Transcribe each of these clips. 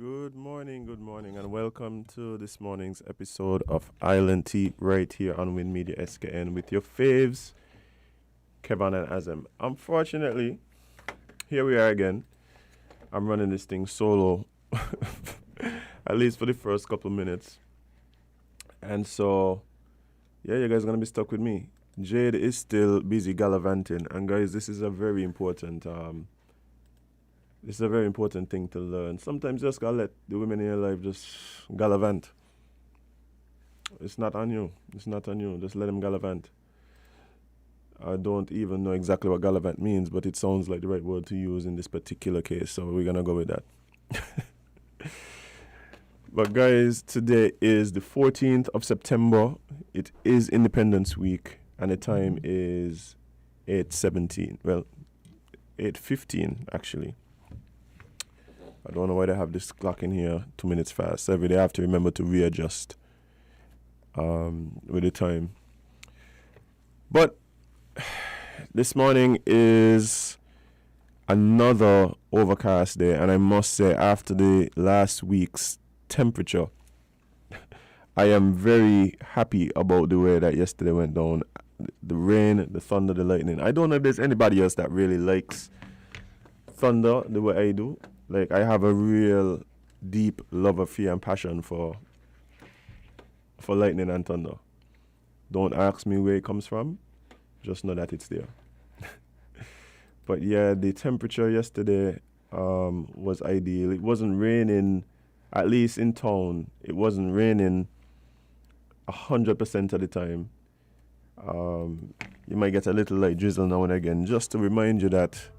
Good morning, and welcome to this morning's episode of Island Tea right here on WINNMedia SKN with your faves, Kevon and Azem. Unfortunately, here we are again. I'm running this thing solo, at least for the first couple of minutes. And so, yeah, you guys are going to be stuck with me. Jade is still busy gallivanting, and guys, this is a very important thing to learn. Sometimes you just gotta let the women in your life just gallivant. It's not on you. Just let them gallivant. I don't even know exactly what gallivant means, but it sounds like the right word to use in this particular case, so we're gonna go with that. But guys, today is the 14th of September. It is Independence Week, and the time is 8:17. Well, 8:15 actually. I don't know why they have this clock in here 2 minutes fast. Every day I have to remember to readjust with the time. But this morning is another overcast day, and I must say, after the last week's temperature, I am very happy about the way that yesterday went down. The rain, the thunder, the lightning. I don't know if there's anybody else that really likes thunder the way I do. Like, I have a real deep love of fear and passion for lightning and thunder. Don't ask me where it comes from. Just know that it's there. But yeah, the temperature yesterday was ideal. It wasn't raining, at least in town. It wasn't raining 100% of the time. You might get a little light drizzle now and again, just to remind you that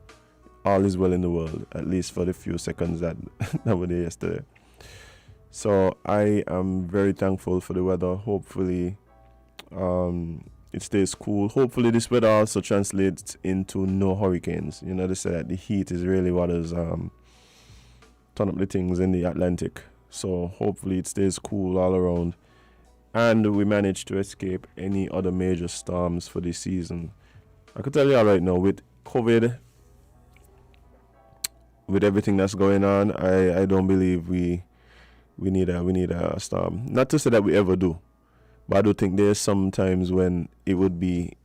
all is well in the world, at least for the few seconds that were there yesterday. So I am very thankful for the weather. Hopefully it stays cool. Hopefully this weather also translates into no hurricanes. You know, they say that the heat is really what has turn up the things in the Atlantic. So hopefully it stays cool all around, and we manage to escape any other major storms for this season. I could tell you all right now, with COVID, with everything that's going on, I don't believe we need a storm. Not to say that we ever do, but I do think there's some times when it would be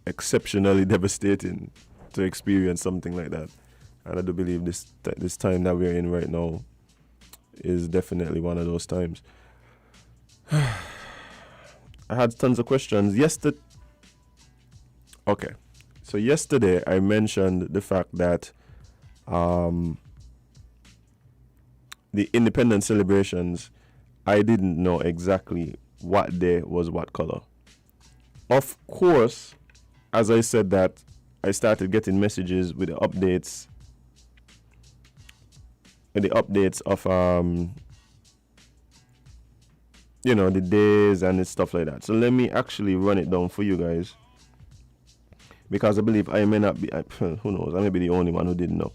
exceptionally devastating to experience something like that. And I do believe this time that we're in right now is definitely one of those times. I had tons of questions yesterday. Okay, so yesterday I mentioned the fact that the independence celebrations, I didn't know exactly what day was what color. Of course, as I said that, I started getting messages with the updates of the days and stuff like that. So let me actually run it down for you guys, because I believe I may not be, who knows, I may be the only one who didn't know.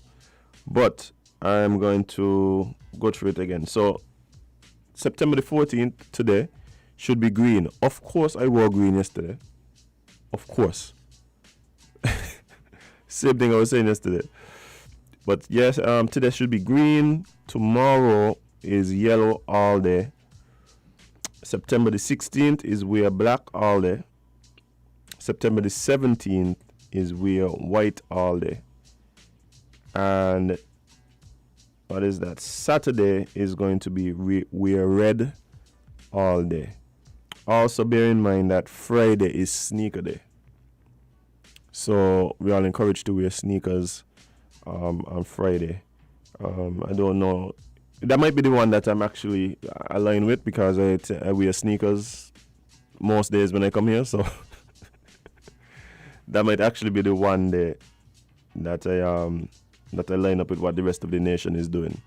But I'm going to go through it again. So September the 14th today should be green. Of course I wore green yesterday. Of course. Same thing I was saying yesterday. But yes, today should be green. Tomorrow is yellow all day. September the 16th is wear black all day. September the 17th is wear white all day. And what is that? Saturday is going to be wear red all day. Also bear in mind that Friday is sneaker day. So we are encouraged to wear sneakers on Friday. I don't know. That might be the one that I'm actually aligned with, because I wear sneakers most days when I come here. So that might actually be the one day that I line up with what the rest of the nation is doing.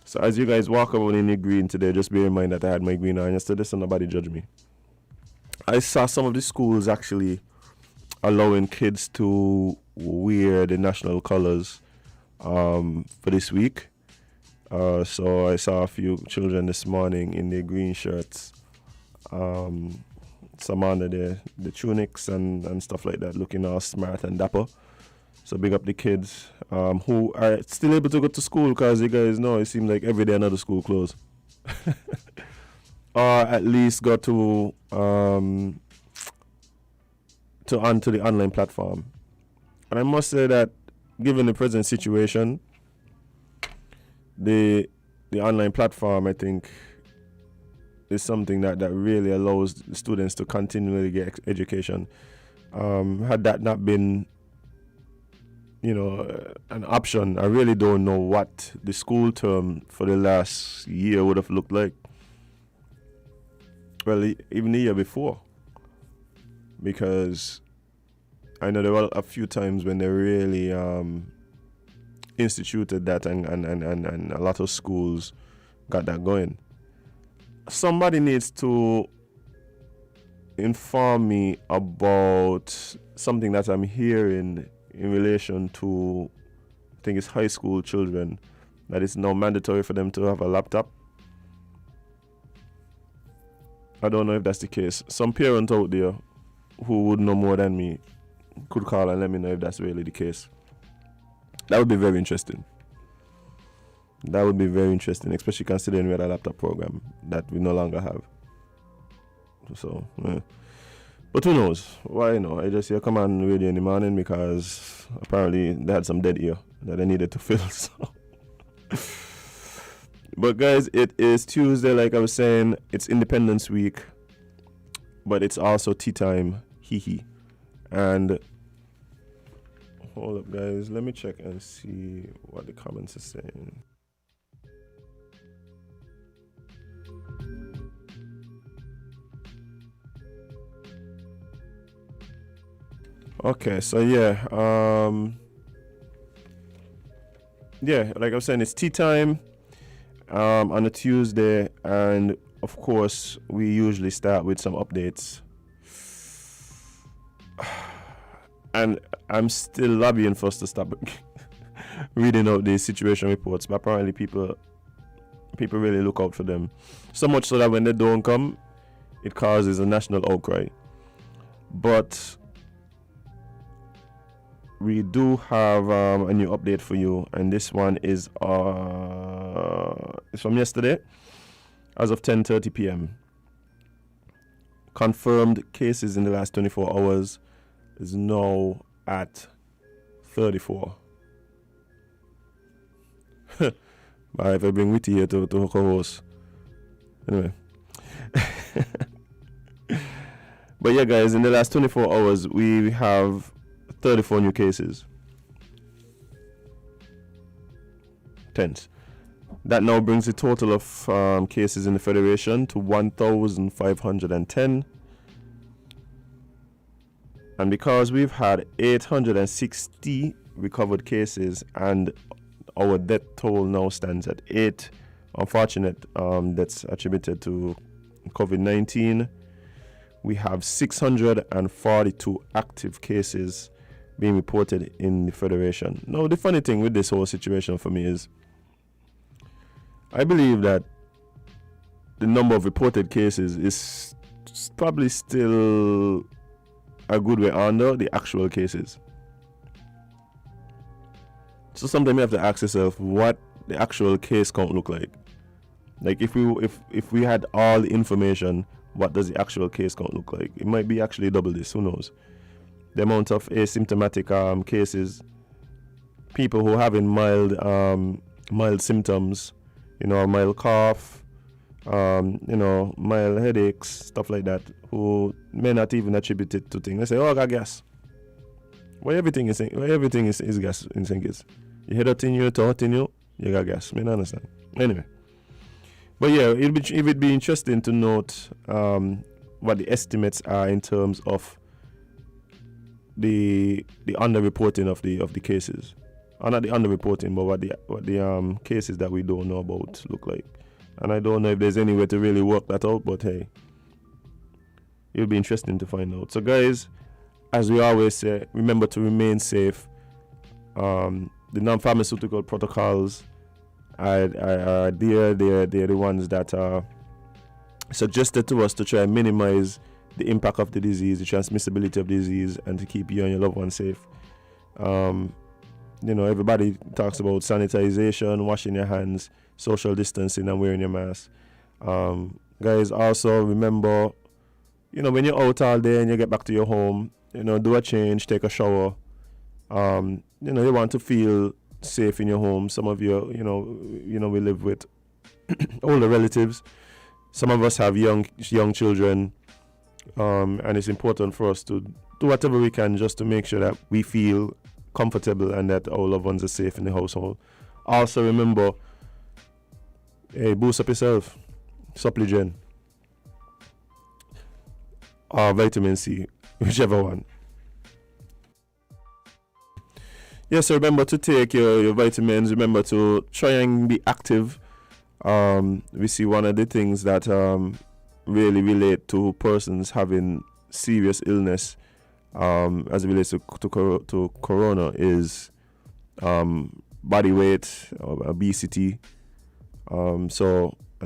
So as you guys walk around in the green today, just bear in mind that I had my green on yesterday, so nobody judge me. I saw some of the schools actually allowing kids to wear the national colors for this week. So I saw a few children this morning in their green shirts, some under the tunics and stuff like that, looking all smart and dapper. So big up the kids who are still able to go to school, because you guys know it seems like every day another school closed. Or at least go to onto the online platform. And I must say that given the present situation, the online platform, I think, is something that really allows the students to continually get education. Had that not been, an option, I really don't know what the school term for the last year would have looked like. Well, even the year before. Because I know there were a few times when they really instituted that, and a lot of schools got that going. Somebody needs to inform me about something that I'm hearing in relation to, I think it's high school children, that it's now mandatory for them to have a laptop. I don't know if that's the case. Some parent out there who would know more than me could call and let me know if that's really the case. That would be very interesting. That would be very interesting, especially considering we had a laptop program that we no longer have. So, yeah. But who knows? Why not? I just hear come on radio in the morning because apparently they had some dead ear that they needed to fill. So. But guys, it is Tuesday, like I was saying. It's Independence Week, but it's also tea time. Hee. And hold up, guys. Let me check and see what the comments are saying. Okay, so like I was saying, it's tea time on a Tuesday, and of course we usually start with some updates. And I'm still lobbying for us to stop reading out the situation reports, but apparently people really look out for them. So much so that when they don't come, it causes a national outcry. But we do have a new update for you, and this one is it's from yesterday, as of 10:30 p.m. Confirmed cases in the last 24 hours is now at 34. But if I bring Witty here to co-host. Anyway. But yeah, guys, in the last 24 hours, we have 34 new cases. Tense. That now brings the total of cases in the Federation to 1,510. And because we've had 860 recovered cases and our death toll now stands at 8 unfortunate deaths attributed to COVID-19, we have 642 active cases being reported in the Federation. Now, the funny thing with this whole situation for me is I believe that the number of reported cases is probably still a good way under the actual cases. So sometimes you have to ask yourself what the actual case count look like. Like if we had all the information, what does the actual case count look like? It might be actually double this, who knows? The amount of asymptomatic cases, people who are having mild symptoms, mild cough, mild headaches, stuff like that, who may not even attribute it to things. They say, "Oh, I got gas." Why everything is gas in St Kitts? You head out in you, to hot in you got gas. I don't understand. Anyway, but yeah, it would be interesting to note what the estimates are in terms of the underreporting of the cases. Or not the underreporting, but what the cases that we don't know about look like. And I don't know if there's any way to really work that out, but hey, it'll be interesting to find out. So guys, as we always say, remember to remain safe. The non-pharmaceutical protocols are they're the ones that are suggested to us to try and minimize the impact of the disease, the transmissibility of the disease, and to keep you and your loved ones safe. everybody talks about sanitization, washing your hands, social distancing, and wearing your mask. Guys, also remember, when you're out all day and you get back to your home, do a change, take a shower. You want to feel safe in your home. Some of you, we live with older relatives. Some of us have young children, and it's important for us to do whatever we can just to make sure that we feel comfortable and that our loved ones are safe in the household. Also remember, hey, boost up yourself. Supplygen or vitamin C, whichever one. Yes, remember to take your vitamins. Remember to try and be active. We see one of the things that really relate to persons having serious illness as it relates to corona is body weight, obesity, and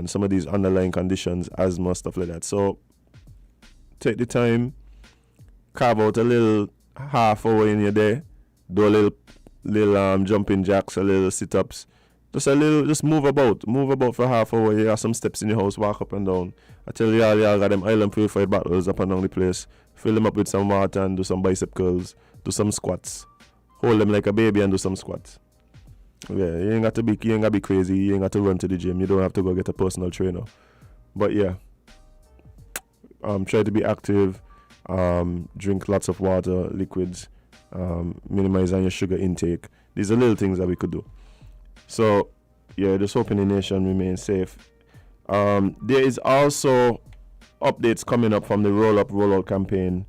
some of these underlying conditions, asthma, stuff like that. So take the time, carve out a little half hour in your day, do a little jumping jacks, a little sit-ups, just move about for half hour. You have some steps in your house, walk up and down. I tell y'all got them island purified bottles up and down the place. Fill them up with some water and do some bicep curls, do some squats. Hold them like a baby and do some squats. Yeah, you ain't got to be crazy. You ain't got to run to the gym. You don't have to go get a personal trainer. But yeah, try to be active. Drink lots of water, liquids. Minimize on your sugar intake. These are little things that we could do. So yeah, just hoping the nation remains safe. There is also updates coming up from the rollout campaign.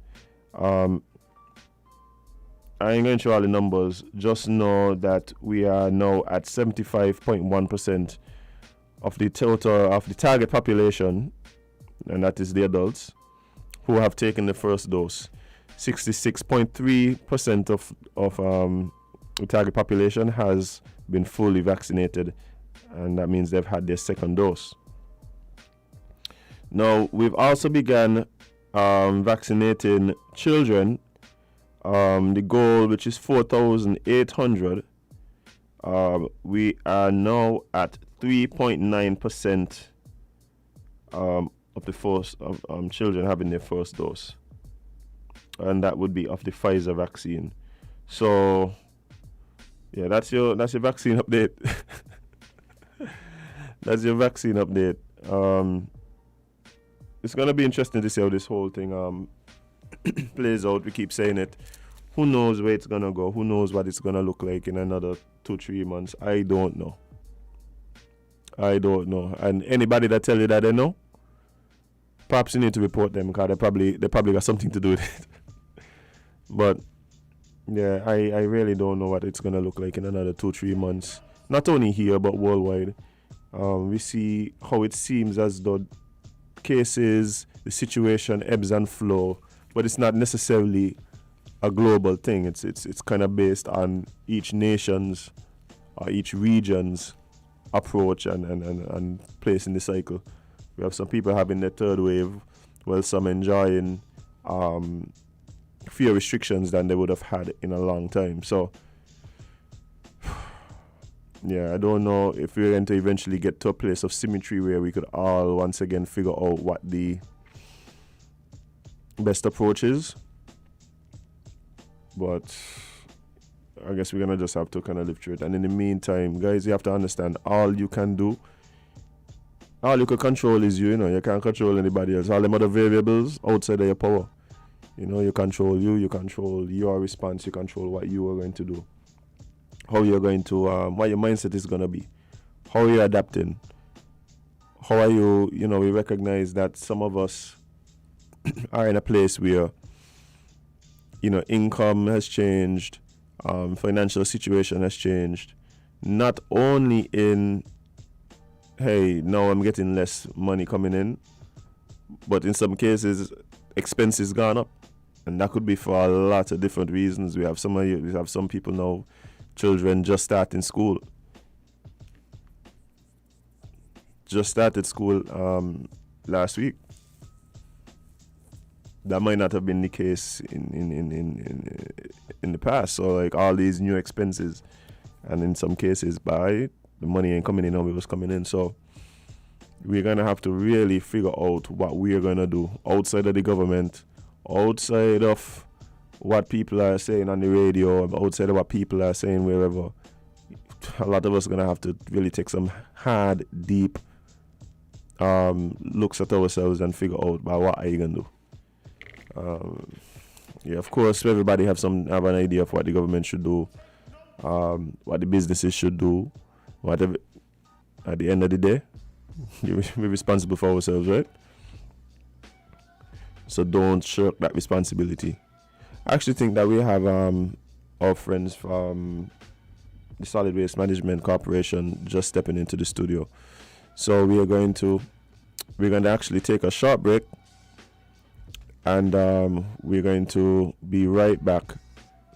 I ain't going to show all the numbers. Just know that we are now at 75.1% of the total of the target population, and that is the adults who have taken the first dose. 66.3% of the target population has been fully vaccinated, and that means they've had their second dose. Now, we've also begun vaccinating children. The goal, which is 4,800, we are now at 3.9% of the first of children having their first dose, and that would be of the Pfizer vaccine. So, yeah, that's your vaccine update. That's your vaccine update. It's gonna be interesting to see how this whole thing plays out. We keep saying it. Who knows where it's gonna go? Who knows what it's gonna look like in another 2-3 months? I don't know. And anybody that tell you that they know, perhaps you need to report them, because they probably got something to do with it. But yeah, I really don't know what it's gonna look like in another 2-3 months. Not only here but worldwide. We see how it seems as though cases, the situation ebbs and flow, but it's not necessarily a global thing. It's kind of based on each nation's or each region's approach and place in the cycle. We have some people having their third wave, while some enjoying fewer restrictions than they would have had in a long time. So yeah, I don't know if we're going to eventually get to a place of symmetry where we could all once again figure out what the best approach is. But I guess we're going to just have to kind of live through it. And in the meantime, guys, you have to understand, all you can control is you. You can't control anybody else. All them other variables outside of your power. You control you control your response, you control what you are going to do. How you're going to, what your mindset is going to be, how you're adapting, how are you, we recognize that some of us are in a place where, income has changed, financial situation has changed, not only in, hey, now I'm getting less money coming in, but in some cases, expenses gone up, and that could be for a lot of different reasons. We have some people now, children just starting school. Just started school last week. that might not have been the case in the past. So like all these new expenses, and in some cases, the money ain't coming in how it was coming in. So we're gonna have to really figure out what we're gonna do outside of the government, outside of what people are saying on the radio, outside of what people are saying wherever. A lot of us are gonna have to really take some hard, deep looks at ourselves and figure out what are you gonna do. Yeah, of course, everybody have an idea of what the government should do, what the businesses should do, whatever. At the end of the day, we're responsible for ourselves, right? So don't shirk that responsibility. I actually think that we have our friends from the Solid Waste Management Corporation just stepping into the studio. So we're going to actually take a short break, and we're going to be right back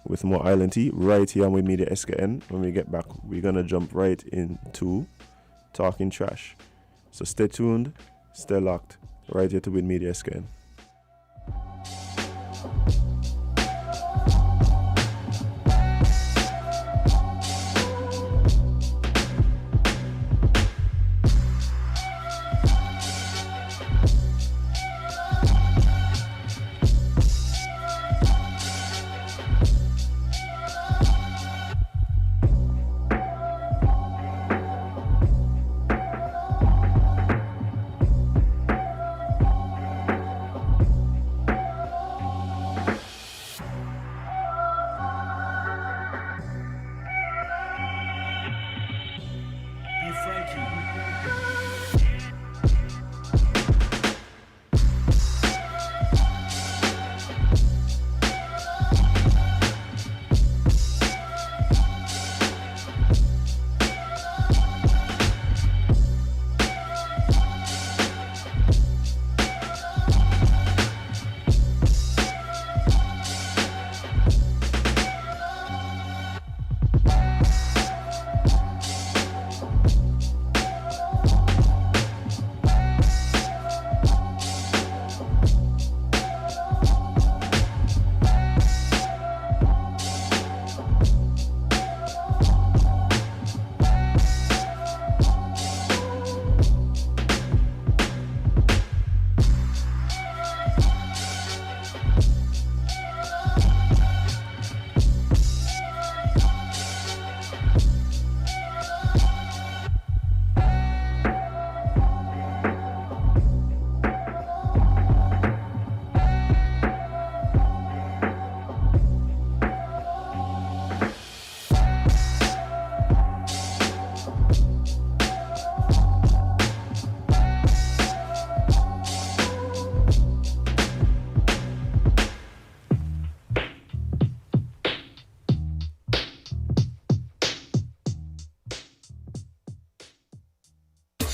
with more Island Tea right here on WINNMedia SKN. When we get back, we're going to jump right into Talking Trash. So stay tuned, stay locked, right here to WINNMedia SKN.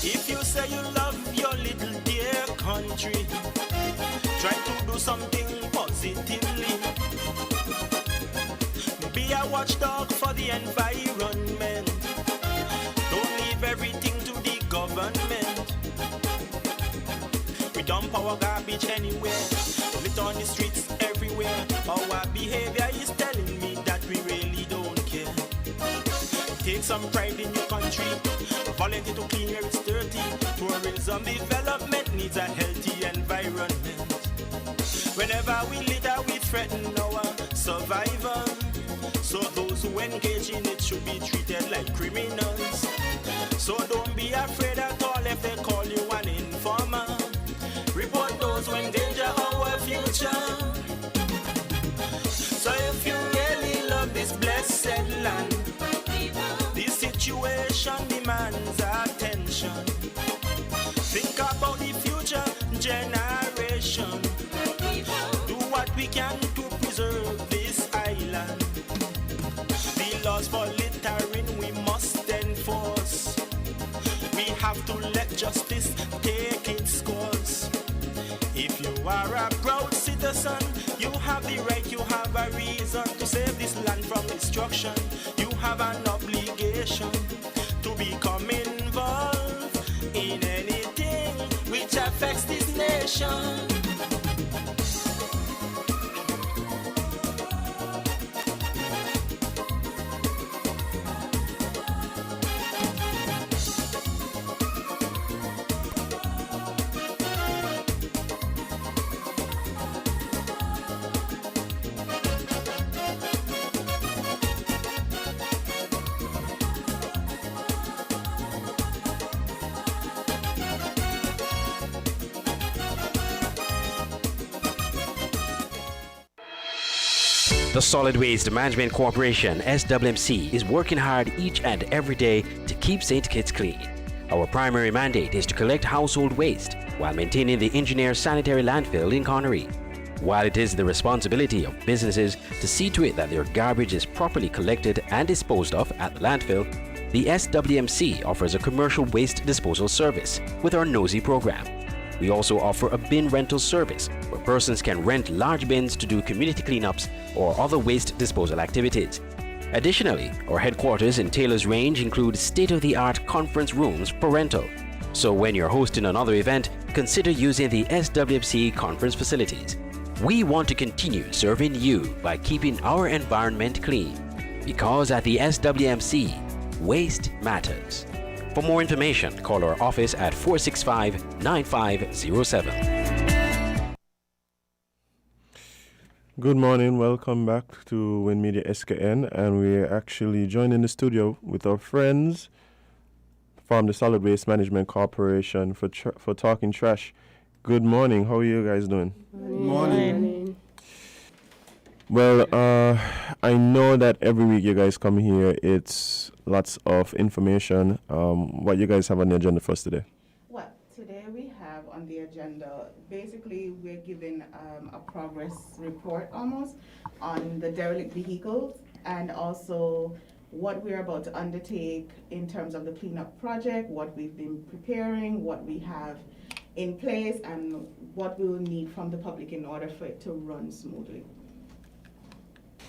If you say you love your little dear country, try to do something positively. Be a watchdog for the environment. Don't leave everything to the government. We dump our garbage anywhere, lit on the streets everywhere. Our behavior is telling me that we really don't care. Take some pride in your country, volunteer to clean where it's dirty. Tourism development needs a healthy environment. Whenever we litter, we threaten our survival. So those who engage in it should be treated like criminals. So don't be afraid at all if they call you an informer. Report those who endanger our future. So if you really love this blessed land, this situation demands attention. Think about the future generation. Do what we can to preserve this island. The laws for littering we must enforce. We have to let justice take its course. If you are a proud citizen, you have the right, you have a reason to save this land from destruction. You have an obligation to become involved in anything which affects this nation. The Solid Waste Management Corporation, SWMC, is working hard each and every day to keep St. Kitts clean. Our primary mandate is to collect household waste while maintaining the engineer sanitary landfill in Connery. While it is the responsibility of businesses to see to it that their garbage is properly collected and disposed of at the landfill, the SWMC offers a commercial waste disposal service with our NOSI program. We also offer a bin rental service where persons can rent large bins to do community cleanups or other waste disposal activities. Additionally, our headquarters in Taylor's Range include state-of-the-art conference rooms for rental. So when you're hosting another event, consider using the SWMC conference facilities. We want to continue serving you by keeping our environment clean, because at the SWMC, waste matters. For more information, call our office at 465-9507. Good morning, welcome back to WINNMedia SKN, and we're actually joining the studio with our friends from the Solid Waste Management Corporation for talking trash. Good morning, how are you guys doing? Good morning. Well, I know that every week you guys come here, it's lots of information. What you guys have on the agenda for us today? Well, today we have on the agenda, basically we're giving a progress report almost on the derelict vehicles and also what we're about to undertake in terms of the cleanup project, what we've been preparing, what we have in place, and what we will need from the public in order for it to run smoothly.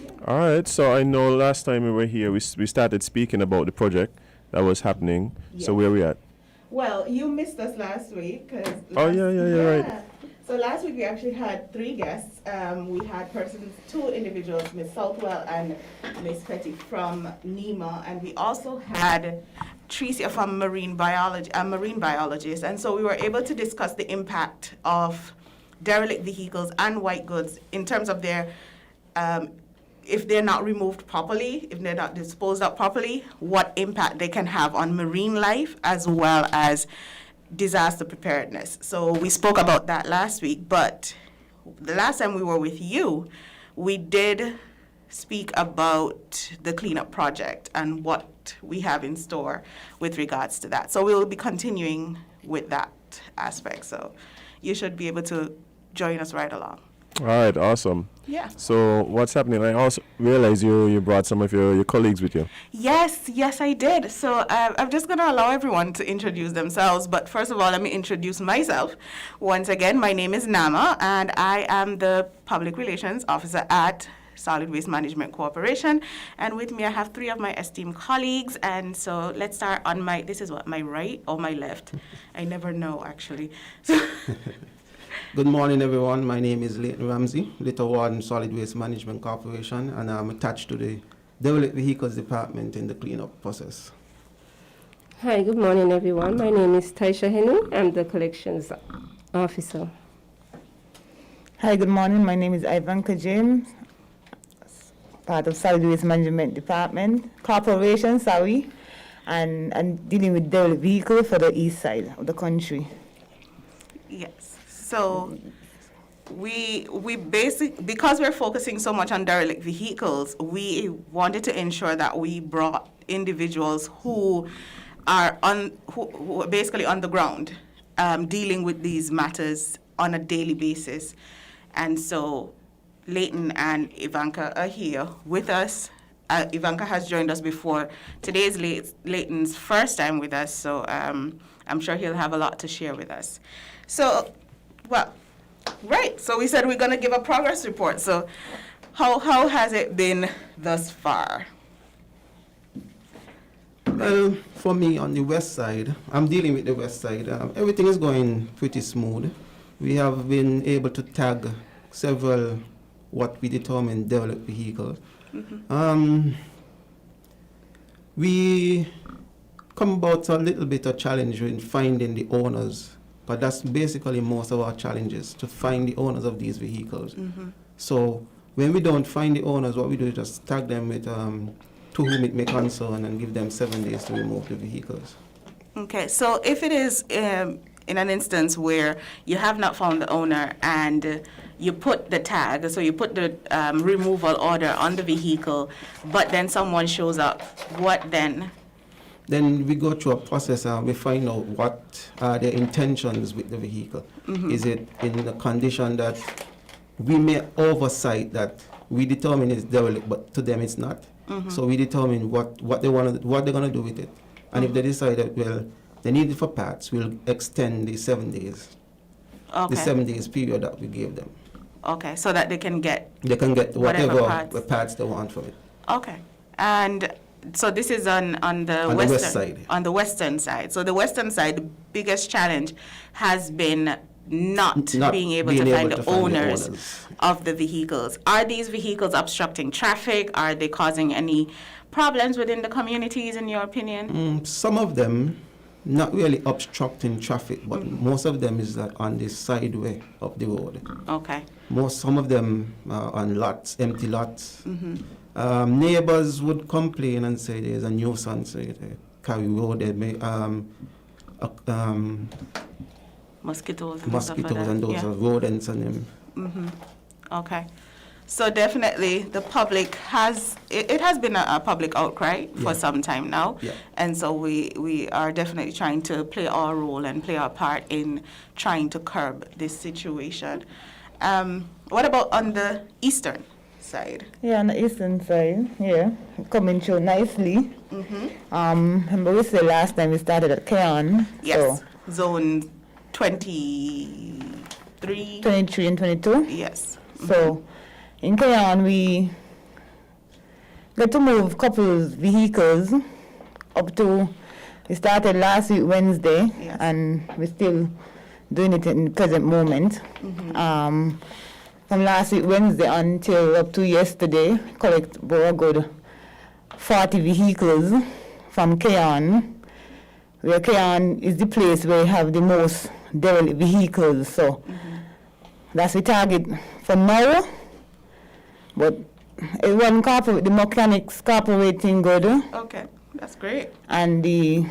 Yeah. All right, so I know last time we were here, we started speaking about the project that was happening. Yes. So where we at? Well, you missed us last week. Right. So last week we actually had 3 guests. We had 2 individuals, Miss Southwell and Miss Petty from NEMA, and we also had Tricia from marine biologist. And so we were able to discuss the impact of derelict vehicles and white goods in terms of their if they're not removed properly, if they're not disposed of properly, what impact they can have on marine life as well as disaster preparedness. So we spoke about that last week, but the last time we were with you, we did speak about the cleanup project and what we have in store with regards to that. So we will be continuing with that aspect. So you should be able to join us right along. All right, awesome. Yeah. So what's happening? I also realized you brought some of your colleagues with you. Yes, I did. So I'm just going to allow everyone to introduce themselves. But first of all, let me introduce myself. Once again, my name is Nama, and I am the Public Relations Officer at Solid Waste Management Corporation. And with me, I have 3 of my esteemed colleagues. And so let's start on my right or my left? I never know, actually. Good morning, everyone. My name is Leighton Ramsey, Little Warden, Solid Waste Management Corporation, and I'm attached to the Derelict Vehicles Department in the cleanup process. Hi, good morning, everyone. My name is Taisha Henu. I'm the Collections Officer. Hi, good morning. My name is Ivanka James, part of Solid Waste Management Department, Corporation, and dealing with derelict vehicles for the east side of the country. Yes. So we because we're focusing so much on derelict vehicles, we wanted to ensure that we brought individuals who are who are basically on the ground, dealing with these matters on a daily basis. And so Leighton and Ivanka are here with us. Ivanka has joined us before. Today is Leighton's first time with us, so I'm sure he'll have a lot to share with us. So, well, right, so we said we're going to give a progress report. So how has it been thus far? Well, for me on the west side, I'm dealing with the west side. Everything is going pretty smooth. We have been able to tag several what we determine derelict vehicles. Mm-hmm. We come about a little bit of challenge in finding the owners, but that's basically most of our challenges, to find the owners of these vehicles. Mm-hmm. So when we don't find the owners, what we do is just tag them with to whom it may concern and give them 7 days to remove the vehicles. Okay, so if it is in an instance where you have not found the owner and you put the tag, so you put the removal order on the vehicle, but then someone shows up, what then? Then we go through a process and we find out what are their intentions with the vehicle. Is it in a condition that we may oversight that we determine is derelict, but to them it's not. So we determine what they're gonna do with it. And if they decide that, well, they need it for parts, we'll extend the 7 days. Okay. The 7 days period that we gave them. Okay, so that they can get whatever parts. parts they want from it. Okay, and so this is on the On the west side. On the western side. So the western side, the biggest challenge has been not being able to find the owners of the vehicles. Are these vehicles obstructing traffic? Are they causing any problems within the communities, in your opinion? Some of them not really obstructing traffic, but most of them is that on the sideway of the road. Okay. Some of them are on lots, empty lots. Neighbors would complain and say there's a nuisance. They carry road, they make Mosquitoes and those are rodents and them. Okay. So definitely the public it has been a public outcry for some time now. Yeah. And so we are definitely trying to play our role and play our part in trying to curb this situation. What about on the eastern side? Yeah, on the eastern side, coming through nicely. Remember we said last time we started at Kevon. Yes. So Zone 23. 23 and 22. Yes. So in Kevon we got to move couples vehicles up to, we started last week Wednesday, and we're still doing it in the present moment. From last week Wednesday until up to yesterday, collect about a good 40 vehicles from Kevon, where Kevon is the place where we have the most derelict vehicles. So that's the target for now. But it wasn't the mechanics cooperating good. Okay, that's great. And we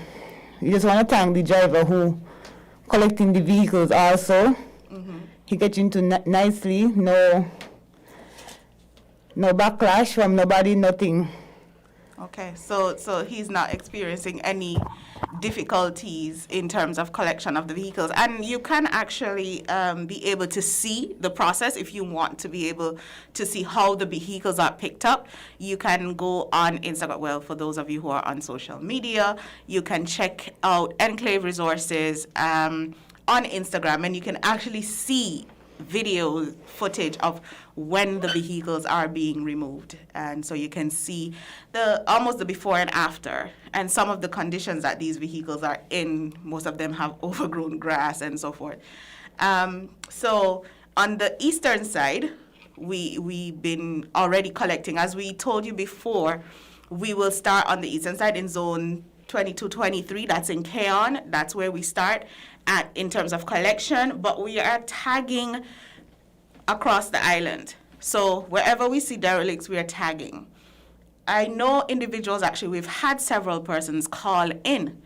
just want to thank the driver who collecting the vehicles also. He gets into nicely, no backlash from nobody, nothing. Okay, so he's not experiencing any difficulties in terms of collection of the vehicles, and you can actually be able to see the process if you want to be able to see how the vehicles are picked up. You can go on Instagram. Well, for those of you who are on social media, you can check out Enclave Resources on Instagram, and you can actually see video footage of when the vehicles are being removed, and so you can see almost the before and after, and some of the conditions that these vehicles are in. Most of them have overgrown grass and so forth. So on the eastern side, we've been already collecting. As we told you before, we will start on the eastern side in zone 22-23. That's in Kevon. That's where we start in terms of collection, but we are tagging across the island. So wherever we see derelicts, we are tagging. I know individuals, actually, we've had several persons call in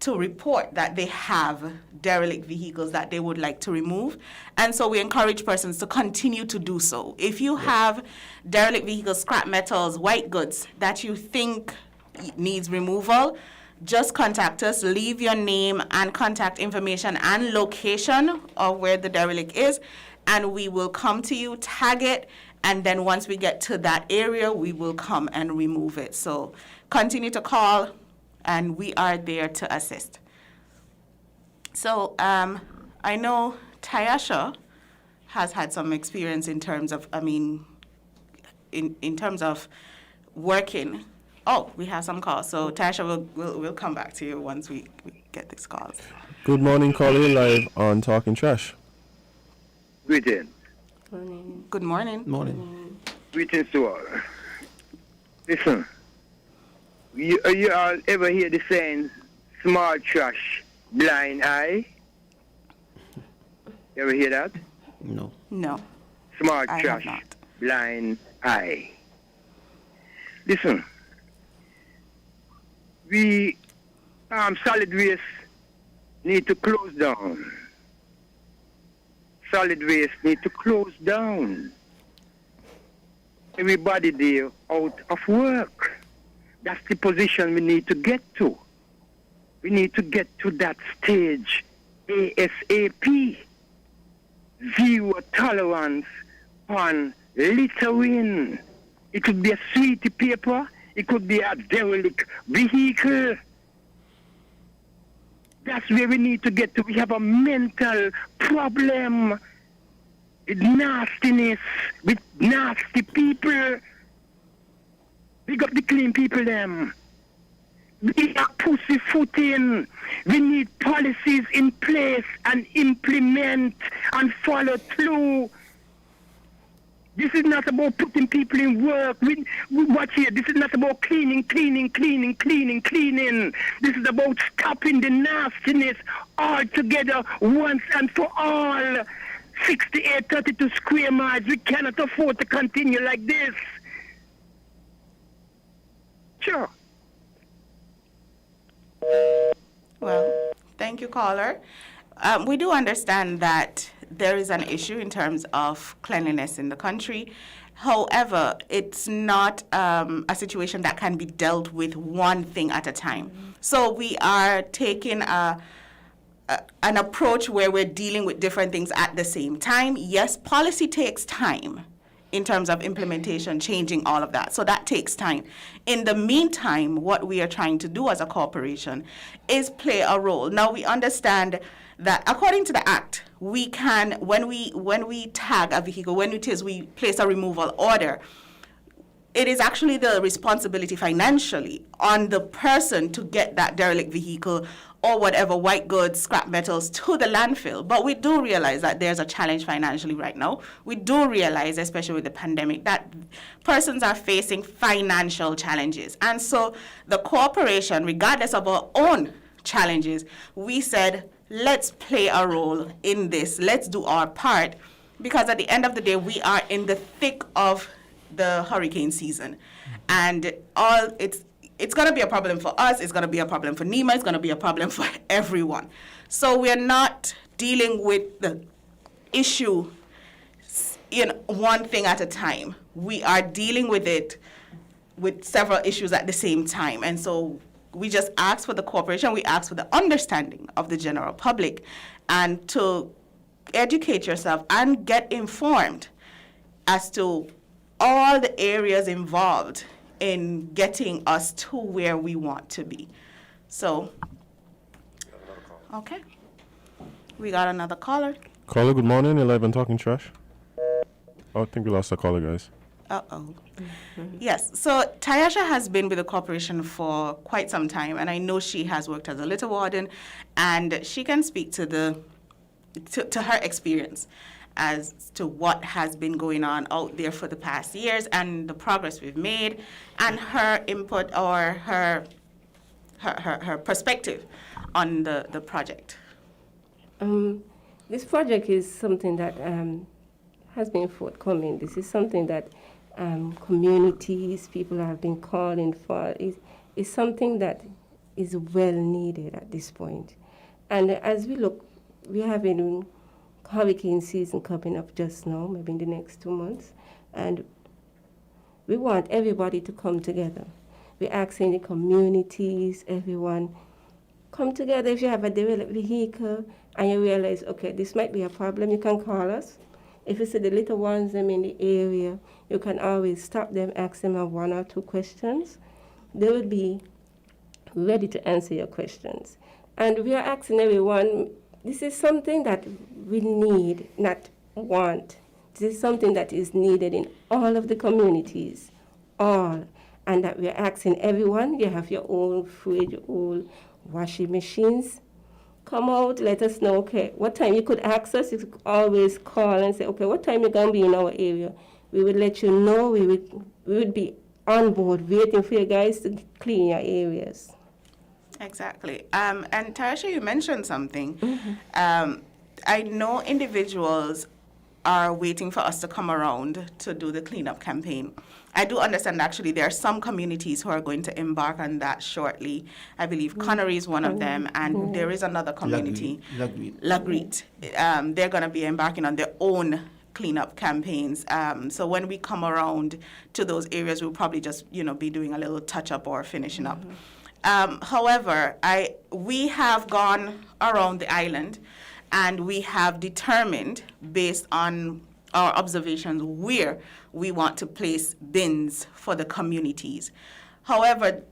to report that they have derelict vehicles that they would like to remove. And so we encourage persons to continue to do so. If you have derelict vehicles, scrap metals, white goods that you think needs removal, just contact us, leave your name and contact information and location of where the derelict is, and we will come to you, tag it, and then once we get to that area, we will come and remove it. So continue to call, and we are there to assist. So I know Tyasha has had some experience in terms of, in terms of working. Oh, we have some calls. So Tasha, we'll come back to you once we get these calls. Good morning, caller live on Talking Trash. Greetings. Good morning. Morning. Greetings to all. Listen, you all ever hear the saying, small trash, blind eye? You ever hear that? No. No. Small I have trash, not. blind eye. Listen, we solid waste need to close down. Solid waste need to close down. Everybody there out of work. That's the position we need to get to. We need to get to that stage ASAP. Zero tolerance on littering. It could be a sweetie paper. It could be a derelict vehicle. That's where we need to get to. We have a mental problem with nastiness, with nasty people. We got the clean people, them. We are pussyfooting. We need policies in place and implement and follow through. This is not about putting people in work. We watch here. This is not about cleaning. This is about stopping the nastiness altogether once and for all. 6832 square miles. We cannot afford to continue like this. Sure. Well, thank you, caller. We do understand that there is an issue in terms of cleanliness in the country. However, it's not a situation that can be dealt with one thing at a time. So we are taking an approach where we're dealing with different things at the same time. Yes, policy takes time in terms of implementation, changing all of that. So that takes time. In the meantime, what we are trying to do as a corporation is play a role. Now, we understand that according to the Act, we can, when we tag a vehicle, when it is we place a removal order, it is actually the responsibility financially on the person to get that derelict vehicle or whatever white goods, scrap metals to the landfill. But we do realize that there's a challenge financially right now. We do realize, especially with the pandemic, that persons are facing financial challenges. And so the corporation, regardless of our own challenges, we said, let's play a role in this. Let's do our part. Because at the end of the day, we are in the thick of the hurricane season. And it's going to be a problem for us. It's going to be a problem for NEMA. It's going to be a problem for everyone. So we're not dealing with the issue in one thing at a time. We are dealing with it with several issues at the same time. And so we just ask for the corporation, we ask for the understanding of the general public and to educate yourself and get informed as to all the areas involved in getting us to where we want to be. So, okay. We got another caller. Caller, good morning. You're live and talking trash. Oh, I think we lost a caller, guys. Uh-oh. Yes, so Tyasha has been with the corporation for quite some time, and I know she has worked as a litter warden, and she can speak to her experience as to what has been going on out there for the past years and the progress we've made, and her input or her perspective on the project. This project is something that has been forthcoming. This is something that communities, people have been calling for. It's something that is well needed at this point. And as we look, we have a hurricane season coming up just now, maybe in the next 2 months, and we want everybody to come together. We're asking the communities, everyone, come together. If you have a derelict vehicle and you realize, okay, this might be a problem, you can call us. If you see the little ones them in the area, you can always stop them, ask them 1 or 2 questions. They will be ready to answer your questions. And we are asking everyone, this is something that we need, not want. This is something that is needed in all of the communities, all. And that we are asking everyone, you have your own fridge, your own washing machines. Come out, let us know, okay, what time you could ask us. You could always call and say, okay, what time you're going to be in our area. We would let you know. We would be on board waiting for you guys to clean your areas. Exactly. And Tarsha, you mentioned something. I know individuals are waiting for us to come around to do the cleanup campaign. I do understand actually there are some communities who are going to embark on that shortly. I believe Connery is one of them, and there is another community, Lagreet. They're going to be embarking on their own cleanup campaigns. So when we come around to those areas, we'll probably just be doing a little touch up or finishing up. However, we have gone around the island, and we have determined, based on our observations, where we want to place bins for the communities. However,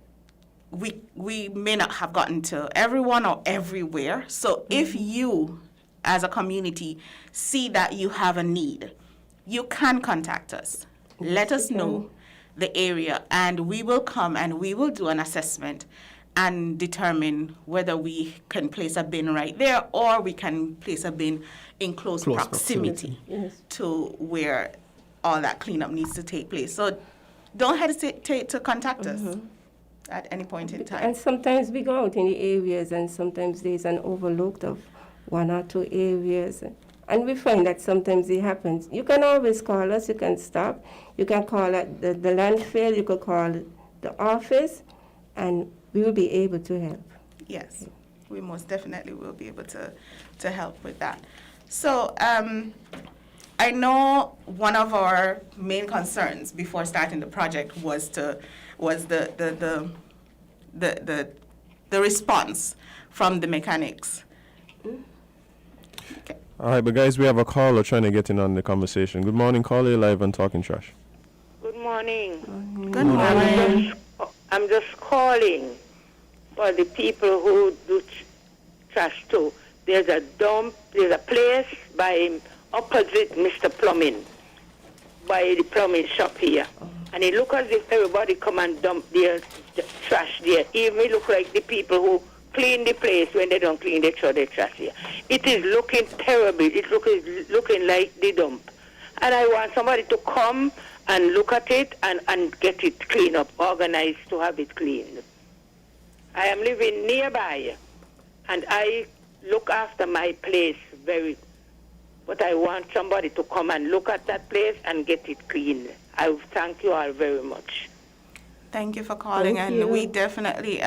we may not have gotten to everyone or everywhere. So if you, as a community, see that you have a need, you can contact us. Let us know the area, and we will come and we will do an assessment and determine whether we can place a bin right there or we can place a bin in close proximity to where all that cleanup needs to take place. So don't hesitate to contact us at any point in time. And sometimes we go out in the areas, and sometimes there's an overlooked of 1 or 2 areas. And we find that sometimes it happens. You can always call us, you can stop. You can call at the landfill, you could call the office, and we will be able to help. Yes, we most definitely will be able to help with that. So I know one of our main concerns before starting the project was the response from the mechanics. Okay. All right, but guys, we have a caller trying to get in on the conversation. Good morning, caller, you're live on Talking Trash. Good morning. Good morning. I'm just calling for the people who do trash too. There's a place by opposite Mr. Plumbing, by the plumbing shop here. And it looks as if everybody come and dump their trash there. Even it look like the people who clean the place when they don't clean, they throw their trash here. It is looking terrible. It's looking like the dump. And I want somebody to come and look at it and get it cleaned up, organized to have it cleaned. I am living nearby, and I look after my place but I want somebody to come and look at that place and get it cleaned. I thank you all very much. Thank you for calling, and we definitely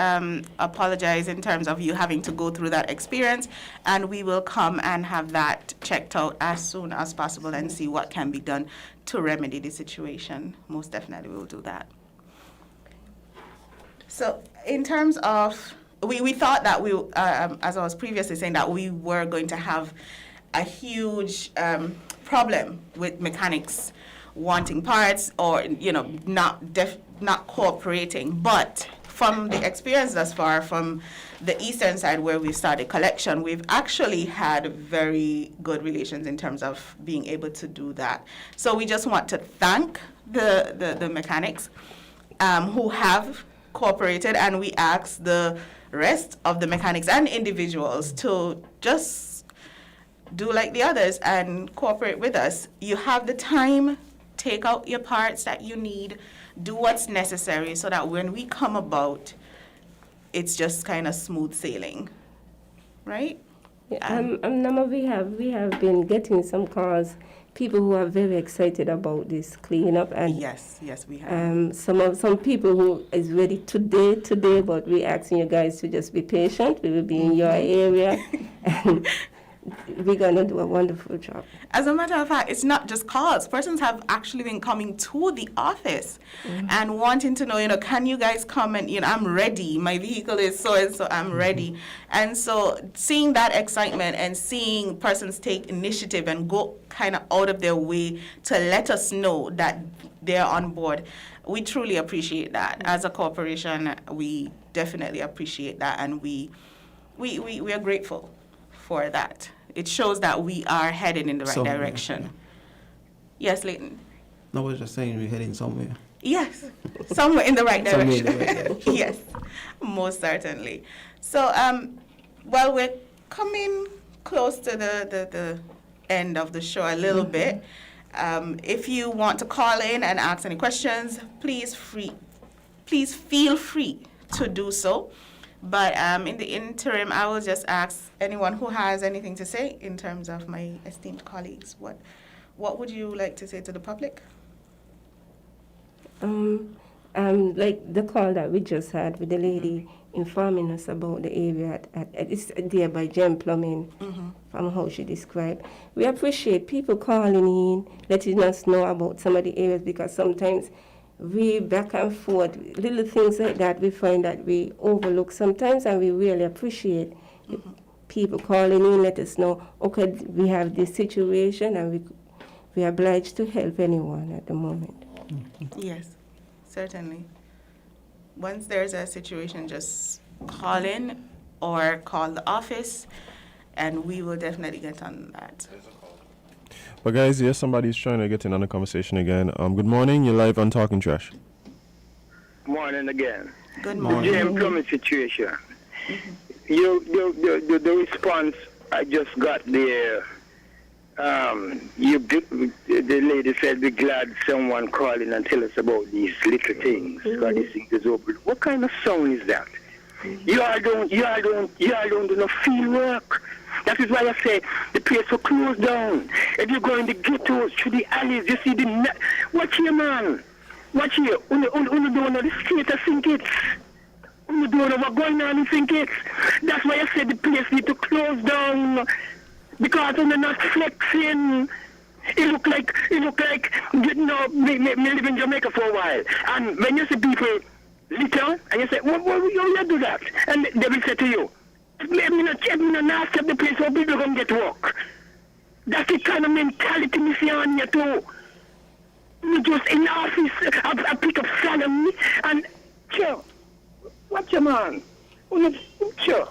apologize in terms of you having to go through that experience, and we will come and have that checked out as soon as possible and see what can be done to remedy the situation. Most definitely we will do that. So in terms of, we thought that as I was previously saying, that we were going to have a huge problem with mechanics wanting parts or, not cooperating. But from the experience thus far, from the eastern side where we started collection, we've actually had very good relations in terms of being able to do that. So we just want to thank the mechanics who have cooperated, and we ask the rest of the mechanics and individuals to just do like the others and cooperate with us. You have the time, take out your parts that you need, do what's necessary so that when we come about, it's just kind of smooth sailing, right? Yeah, Nama, we have been getting some calls, people who are very excited about this cleanup, and yes, we have. Some people who is ready today, but we're asking you guys to just be patient. We will be in your area, and we're gonna do a wonderful job. As a matter of fact, it's not just calls. Persons have actually been coming to the office and wanting to know, can you guys come and, I'm ready. My vehicle is so and so, I'm ready. And so seeing that excitement and seeing persons take initiative and go kind of out of their way to let us know that they're on board, we truly appreciate that. As a corporation, we definitely appreciate that, and we are grateful for that. It shows that we are headed in the right direction. Yes, Leighton? No, I was just saying we're heading somewhere. Yes, somewhere in the right direction. Somewhere in the right direction. Yes, most certainly. So, we're coming close to the end of the show a little bit. If you want to call in and ask any questions, please feel free to do so. But in the interim, I will just ask anyone who has anything to say in terms of my esteemed colleagues. what would you like to say to the public? Like the call that we just had with the lady informing us about the area it's there by Gem Plumbing, from how she described. We appreciate people calling in, letting us know about some of the areas, because sometimes we back and forth, little things like that we find that we overlook sometimes, and we really appreciate people calling in, let us know, okay, we have this situation, and we are obliged to help anyone at the moment. Yes, certainly. Once there's a situation, just call in or call the office, and we will definitely get on that. But guys, yes, somebody's trying to get in on the conversation again. Good morning, you're live on Talking Trash. Morning again. Good The morning. GM plumbing situation. The response I just got there. The lady said, "Be glad someone calling and tell us about these little things. God, these things is over." What kind of sound is that? You all don't do no field work. That is why I say the place will close down. If you go in the ghettos, through the alleys, you see the... Watch here, man. Watch here. Only don't know the state of St Kitts. Only don't know what's going on in St Kitts. That's why I said the place need to close down. Because when they're not flexing, it look like, you know, me live in Jamaica for a while. And when you see people little, and you say, well, you do that? And they will say to you, me not nasty up the place where people come get work. That's the kind of mentality me see on you too. Me just in the office, I pick up salary, and sure, watch your man. Sure.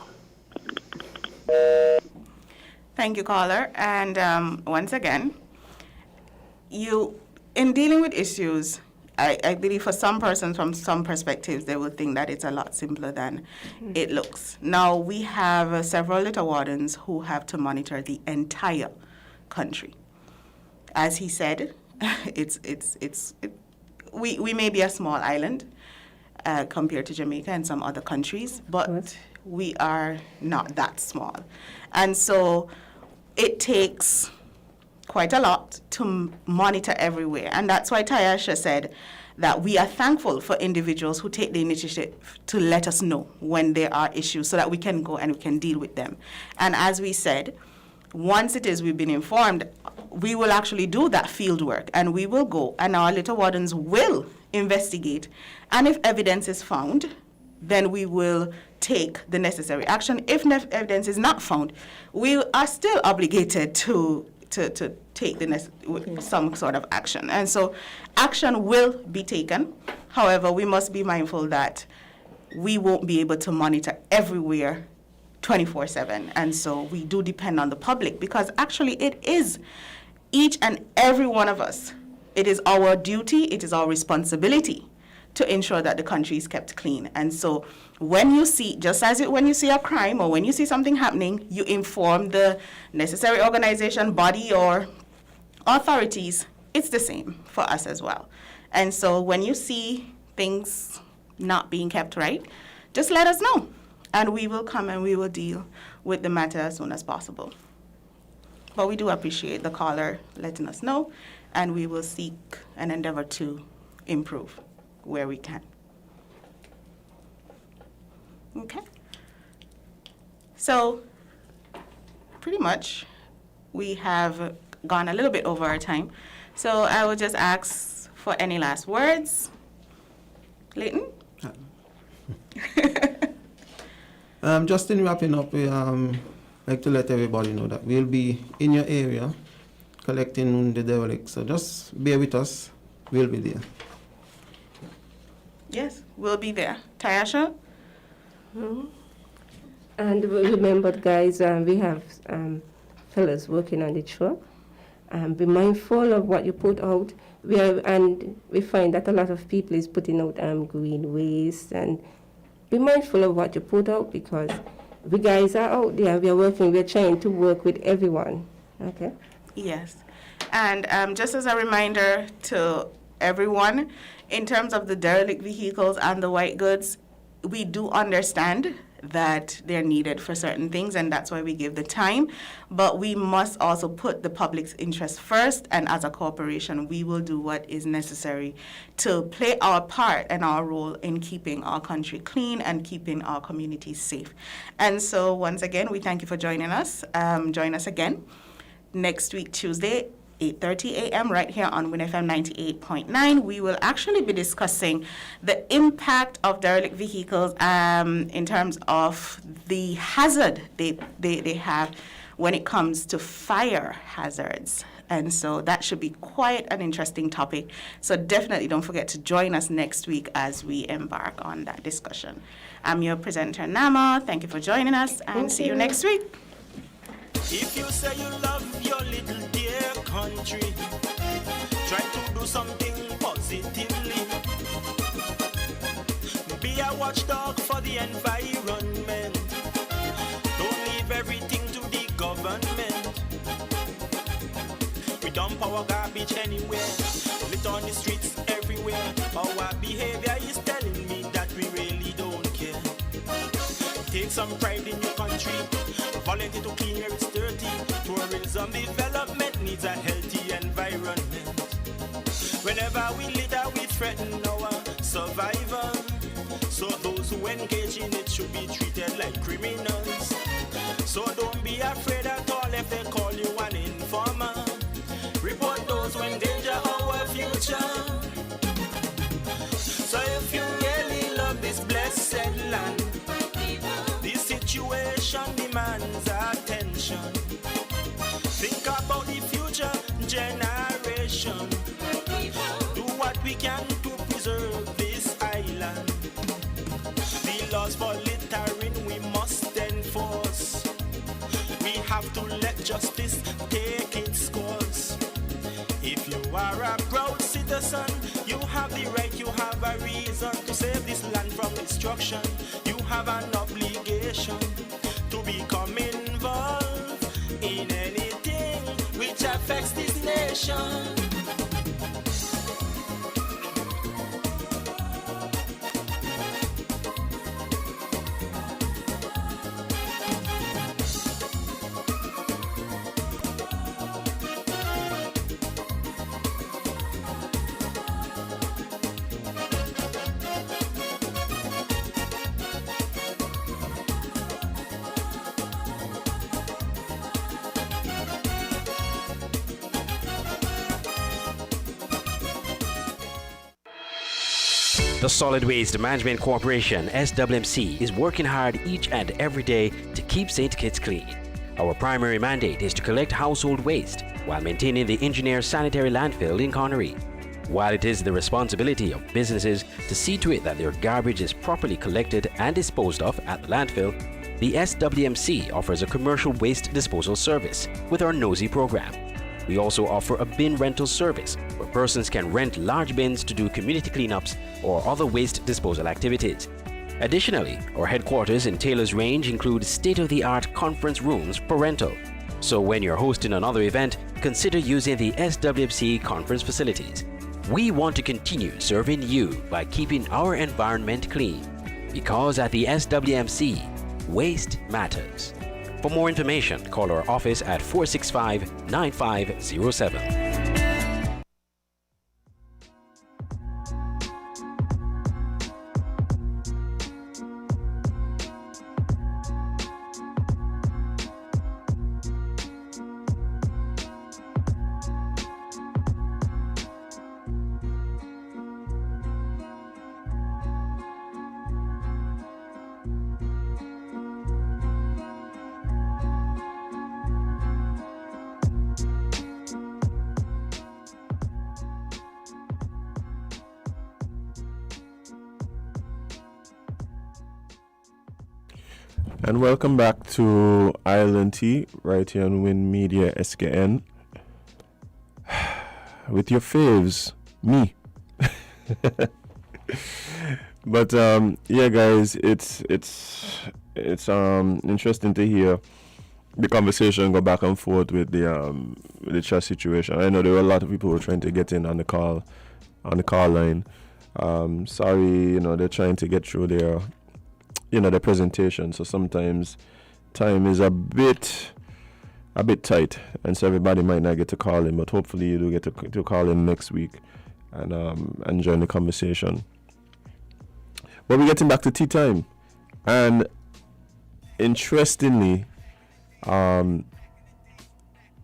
Thank you, caller. And once again, in dealing with issues, I believe for some persons, from some perspectives, they will think that it's a lot simpler than it looks. Now, we have several little wardens who have to monitor the entire country. As he said, we may be a small island compared to Jamaica and some other countries, but we are not that small. And so it takes quite a lot to monitor everywhere. And that's why Tyasha said that we are thankful for individuals who take the initiative to let us know when there are issues so that we can go and we can deal with them. And as we said, once we've been informed, we will actually do that field work, and we will go, and our little wardens will investigate. And if evidence is found, then we will take the necessary action. If evidence is not found, we are still obligated to take some sort of action. And so action will be taken. However, we must be mindful that we won't be able to monitor everywhere 24/7. And so we do depend on the public, because actually it is each and every one of us. It is our duty, it is our responsibility to ensure that the country is kept clean. And so when you see, when you see a crime or when you see something happening, you inform the necessary organization, body, or authorities. It's the same for us as well. And so when you see things not being kept right, just let us know, and we will come and we will deal with the matter as soon as possible. But we do appreciate the caller letting us know, and we will seek and endeavor to improve where we can. Okay. So pretty much we have gone a little bit over our time. So I will just ask for any last words. Leighton? Just in wrapping up, we like to let everybody know that we'll be in your area collecting the derelict. So just bear with us. We'll be there. Yes, we'll be there. Tyasha? And remember, guys, we have fellows working on the truck. Be mindful of what you put out. We find that a lot of people is putting out green waste, and be mindful of what you put out, because we guys are out there. We are working. We are trying to work with everyone. Okay. Yes, and just as a reminder to everyone, in terms of the derelict vehicles and the white goods, we do understand that they're needed for certain things, and that's why we give the time. But we must also put the public's interest first, and as a corporation, we will do what is necessary to play our part and our role in keeping our country clean and keeping our communities safe. And so once again, we thank you for joining us. Join us again next week, Tuesday, 8:30 a.m. right here on WINN FM 98.9. We will actually be discussing the impact of derelict vehicles in terms of the hazard they have when it comes to fire hazards. And so that should be quite an interesting topic. So definitely don't forget to join us next week as we embark on that discussion. I'm your presenter, Nama. Thank you for joining us, and see you next week. If you say you love your little dear country, try to do something positively. Be a watchdog for the environment. Don't leave everything to the government. We dump our garbage anywhere, lit on the streets everywhere. Our behavior is telling me that we really don't care. Take some pride in your country. Volunteer to clean where it's dirty. Tourism development needs a healthy environment. Whenever we litter, we threaten our survival. So those who engage in it should be treated like criminals. So don't be afraid at all if they call you an informer. Report those who endanger our future. So if you really love this blessed land, this situation demands attention. Think about the future generation. Do what we can to preserve this island. The laws for littering we must enforce. We have to let justice take its course. If you are a proud citizen, you have the right, you have a reason to save this land from destruction. You have an obligation to become involved in anything which affects this nation. The Solid Waste Management Corporation, SWMC, is working hard each and every day to keep St. Kitts clean. Our primary mandate is to collect household waste while maintaining the engineer sanitary landfill in Connery. While it is the responsibility of businesses to see to it that their garbage is properly collected and disposed of at the landfill, the SWMC offers a commercial waste disposal service with our NOSI program. We also offer a bin rental service where persons can rent large bins to do community cleanups or other waste disposal activities. Additionally, our headquarters in Taylor's Range include state-of-the-art conference rooms for rental. So when you're hosting another event, consider using the SWMC conference facilities. We want to continue serving you by keeping our environment clean. Because at the SWMC, waste matters. For more information, call our office at 465-9507. And welcome back to Island Tea, right here on WINNMedia SKN. With your faves, me. But yeah, guys, it's interesting to hear the conversation go back and forth with the trust situation. I know there were a lot of people who were trying to get in on the call line. Sorry, they're trying to get through the presentation. So sometimes time is a bit tight, and so everybody might not get to call in, but hopefully you do get to call in next week and join the conversation. But we're getting back to tea time, and interestingly, there are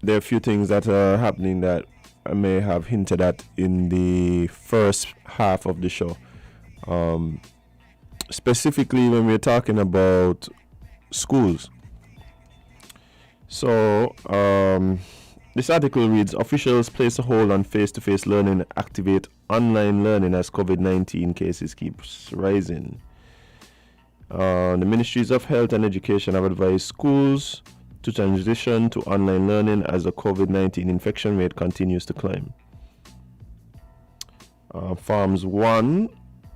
a few things that are happening that I may have hinted at in the first half of the show. Specifically when we're talking about schools. So, this article reads, officials place a hold on face-to-face learning, activate online learning as COVID-19 cases keeps rising. The Ministries of Health and Education have advised schools to transition to online learning as the COVID-19 infection rate continues to climb. Farms 1,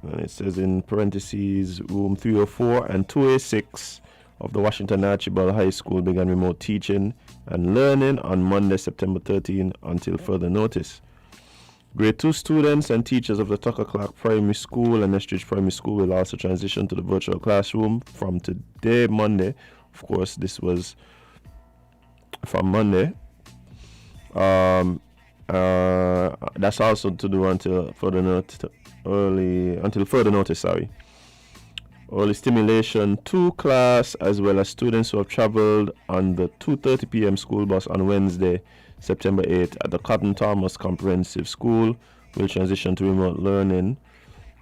and it says in parentheses, room 304 and 2A6 of the Washington Archibald High School began remote teaching and learning on Monday, September 13 until further notice. Grade 2 students and teachers of the Tucker Clark Primary School and Estridge Primary School will also transition to the virtual classroom from today, Monday. Of course, this was from Monday. That's also to do until further notice. Early stimulation to class, as well as students who have traveled on the 2:30 p.m. school bus on Wednesday, September 8th at the Cotton Thomas Comprehensive School will transition to remote learning.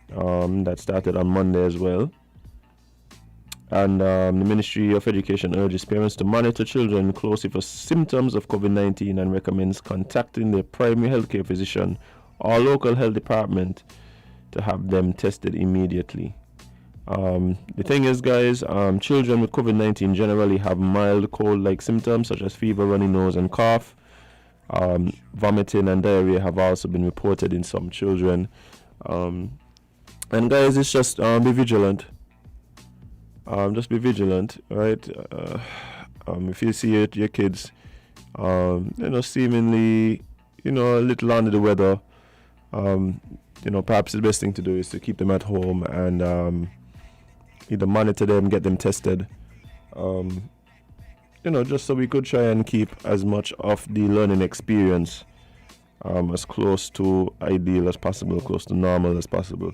That started on Monday as well. And the Ministry of Education urges parents to monitor children closely for symptoms of COVID-19 and recommends contacting their primary healthcare physician or local health department to have them tested immediately. The thing is, guys, children with COVID-19 generally have mild cold-like symptoms such as fever, runny nose, and cough. Vomiting and diarrhea have also been reported in some children. And guys, it's just be vigilant. Just be vigilant, right? If you see your kids, seemingly, a little under the weather, perhaps the best thing to do is to keep them at home and either monitor them, get them tested, just so we could try and keep as much of the learning experience as close to ideal as possible, close to normal as possible.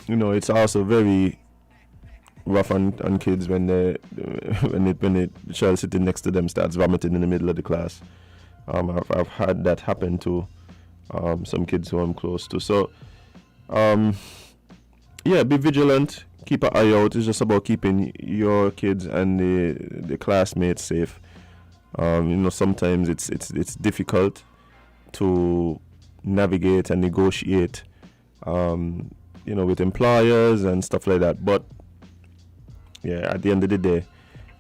It's also very rough on kids when the child sitting next to them starts vomiting in the middle of the class. I've had that happen to some kids who I'm close to. So, be vigilant. Keep an eye out. It's just about keeping your kids and the classmates safe. Sometimes it's difficult to navigate and negotiate. With employers and stuff like that. But at the end of the day,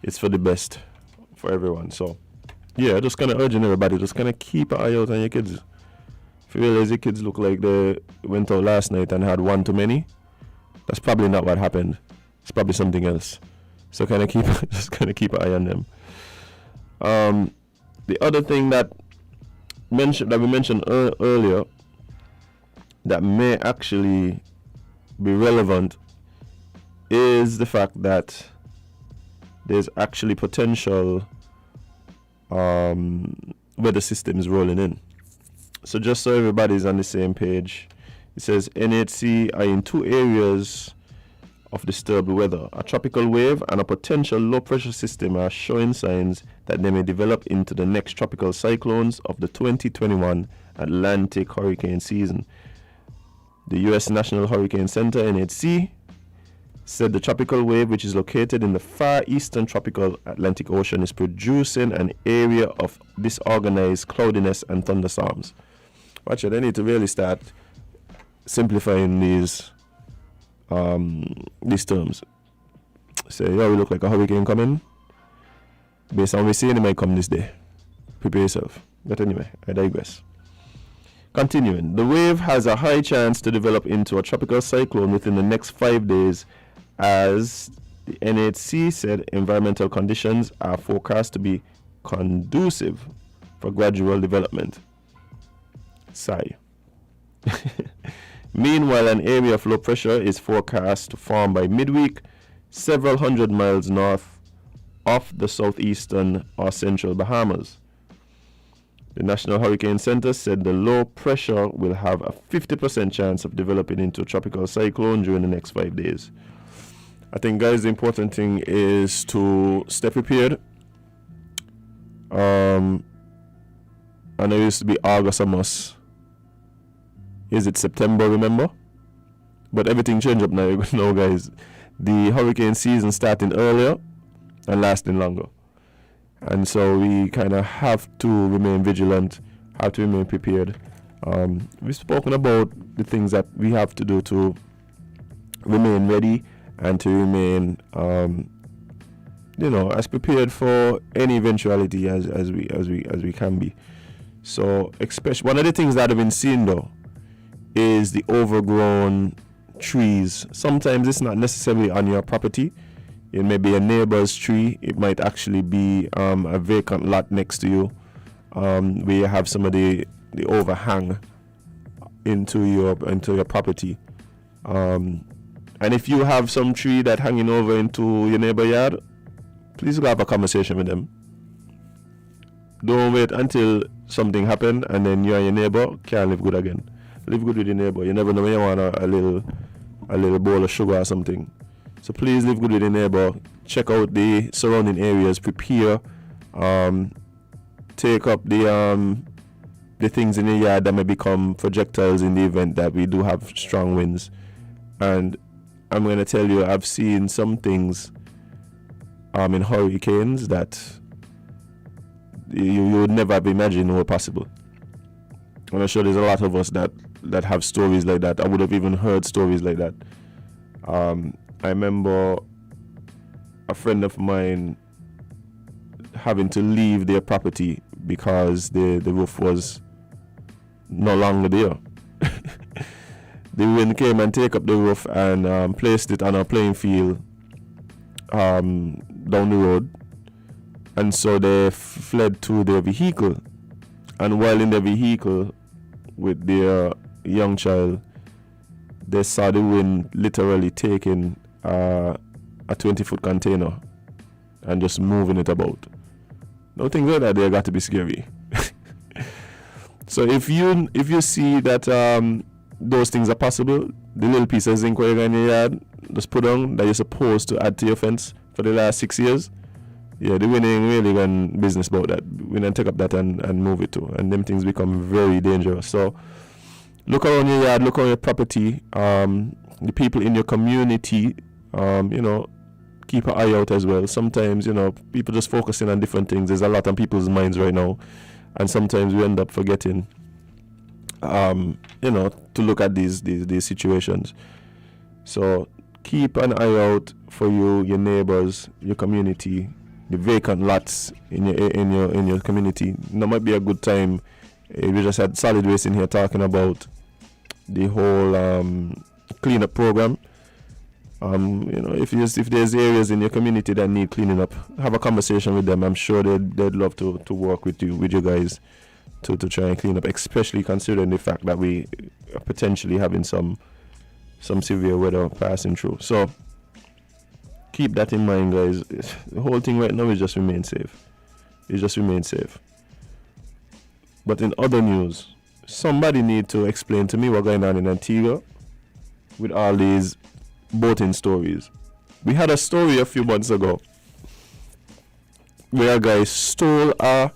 it's for the best for everyone. So just kind of urging everybody, just kind of keep an eye out on your kids. If you realize your kids look like they went out last night and had one too many, that's probably not what happened. It's probably something else. So kind of keep an eye on them. The other thing that we mentioned earlier that may actually be relevant is the fact that there's actually potential weather systems rolling in. So just so everybody's on the same page, it says NHC are in two areas of disturbed weather. A tropical wave and a potential low pressure system are showing signs that they may develop into the next tropical cyclones of the 2021 Atlantic hurricane season. The U.S. National Hurricane Center, NHC, said the tropical wave, which is located in the far eastern tropical Atlantic Ocean, is producing an area of disorganized cloudiness and thunderstorms. Watch it, they need to really start simplifying these terms. Say, we look like a hurricane coming. Based on what we see, it might come this day. Prepare yourself. But anyway, I digress. Continuing, the wave has a high chance to develop into a tropical cyclone within the next 5 days, as the NHC said environmental conditions are forecast to be conducive for gradual development. Sigh. Meanwhile, an area of low pressure is forecast to form by midweek, several hundred miles north of the southeastern or central Bahamas. The National Hurricane Center said the low pressure will have a 50% chance of developing into a tropical cyclone during the next 5 days. I think, guys, the important thing is to stay prepared. I know it used to be August a must. Is it September, remember? But everything changed up now, guys. The hurricane season starting earlier and lasting longer. And so we kind of have to remain vigilant, have to remain prepared. We've spoken about the things that we have to do to remain ready and to remain, as prepared for any eventuality as we can be. So, especially one of the things that I've been seeing though is the overgrown trees. Sometimes it's not necessarily on your property. It may be a neighbor's tree. It might actually be a vacant lot next to you, where you have some of the overhang into your property. And if you have some tree that hanging over into your neighbor yard, please go have a conversation with them. Don't wait until something happen and then you and your neighbor can't live good again. Live good with your neighbor. You never know when you want a little bowl of sugar or something. So please live good with your neighbor. Check out the surrounding areas. Prepare. Take up the things in your yard that may become projectiles in the event that we do have strong winds. And I'm going to tell you, I've seen some things in hurricanes that you would never have imagined were possible. And I'm sure there's a lot of us that have stories like that. I would have even heard stories like that. I remember a friend of mine having to leave their property because the roof was no longer there. The wind came and take up the roof and placed it on a playing field down the road. And so they fled to their vehicle. And while in the vehicle with their young child, they saw the wind literally taking a 20-foot container and just moving it about. No things like that, they got to be scary. So if you see that those things are possible, the little piece of zinc where you're in your yard, just put on that you're supposed to add to your fence for the last 6 years. Yeah, the wind ain't really gone business about that. We then take up that and move it too. And them things become very dangerous. So look around your yard, look around your property, the people in your community, keep an eye out as well. Sometimes, people just focusing on different things. There's a lot on people's minds right now. And sometimes we end up forgetting, to look at these situations. So keep an eye out for you, your neighbors, your community, the vacant lots in your community. That might be a good time. We just had Solid Waste in here talking about the whole cleanup program. If there's areas in your community that need cleaning up, have a conversation with them. I'm sure they'd love to work with you guys to try and clean up, especially considering the fact that we are potentially having some severe weather passing through. So keep that in mind, guys. The whole thing right now is just remain safe. But in other news, somebody need to explain to me what's going on in Antigua with all these boating stories. We had a story a few months ago where a guy stole a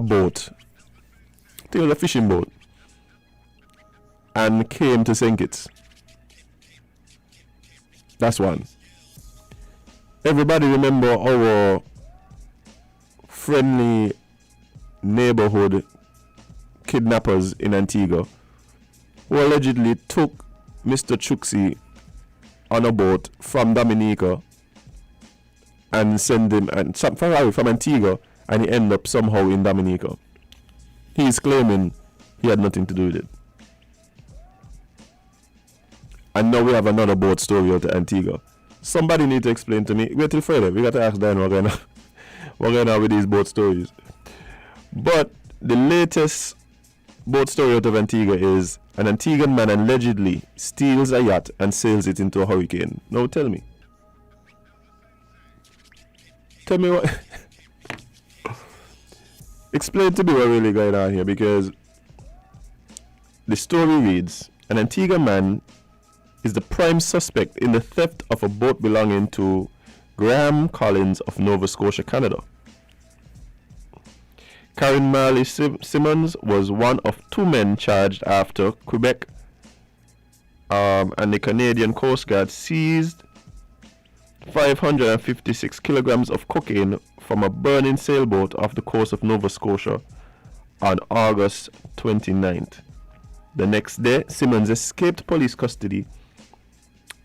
boat. I think it was a fishing boat, and came to St Kitts. That's one. Everybody remember our friendly neighborhood kidnappers in Antigua who allegedly took Mr. Chuxi on a boat from Dominica and send him from Antigua, and he ended up somehow in Dominica. He's claiming he had nothing to do with it. And now we have another boat story out of Antigua. Somebody need to explain to me. Wait till Friday. We got to ask Dan what's going on with these boat stories. But the latest boat story out of Antigua is an Antiguan man allegedly steals a yacht and sails it into a hurricane. Now tell me. Tell me what. Explain to me what really going on here, because the story reads, an Antigua man is the prime suspect in the theft of a boat belonging to Graham Collins of Nova Scotia, Canada. Karen Marley Simmons was one of two men charged after Quebec and the Canadian Coast Guard seized 556 kilograms of cocaine from a burning sailboat off the coast of Nova Scotia on August 29th. The next day, Simmons escaped police custody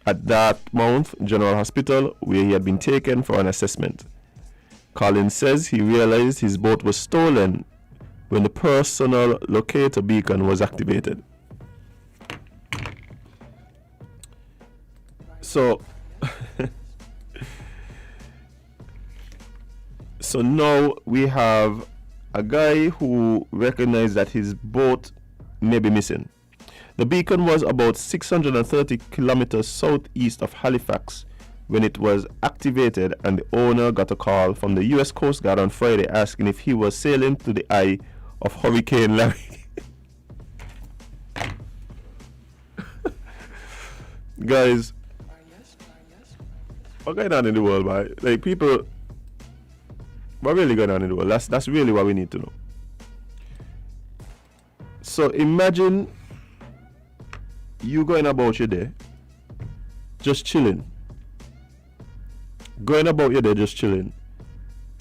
at Dartmouth General Hospital, where he had been taken for an assessment. Collins says he realized his boat was stolen when the personal locator beacon was activated. So, so now we have a guy who recognized that his boat may be missing. The beacon was about 630 kilometers southeast of Halifax when it was activated, and the owner got a call from the U.S. Coast Guard on Friday asking if he was sailing to the eye of Hurricane Larry. Guys, what's going on in the world, man? Like, people, what really going on in the world? That's really what we need to know. So imagine you going about your day, just chilling. Going about your day, just chilling.